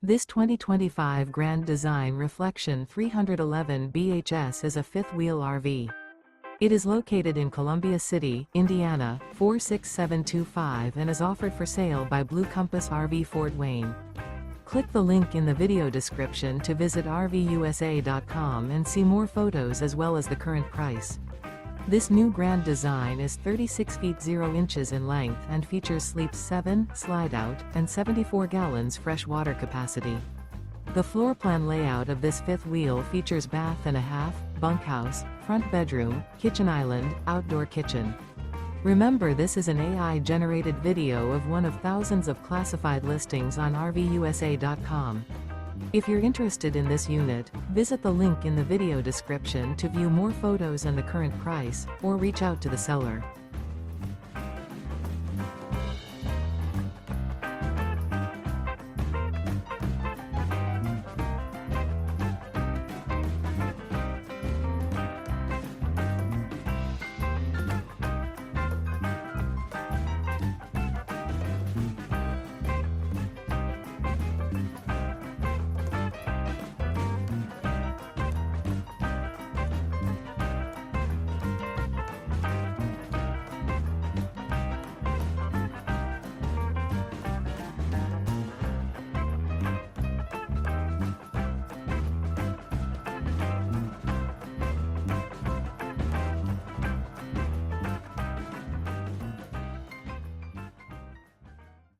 This 2025 Grand Design Reflection 311 BHS is a fifth-wheel RV. It is located in Columbia City, Indiana, 46725 and is offered for sale by Blue Compass RV Fort Wayne. Click the link in the video description to visit RVUSA.com and see more photos as well as the current price. This new Grand Design is 36 feet 0 inches in length and features sleeps 7, slide-out, and 74 gallons fresh water capacity. The floor plan layout of this fifth wheel features bath and a half, bunkhouse, front bedroom, kitchen island, outdoor kitchen. Remember, this is an AI-generated video of one of thousands of classified listings on RVUSA.com. If you're interested in this unit, visit the link in the video description to view more photos and the current price, or reach out to the seller.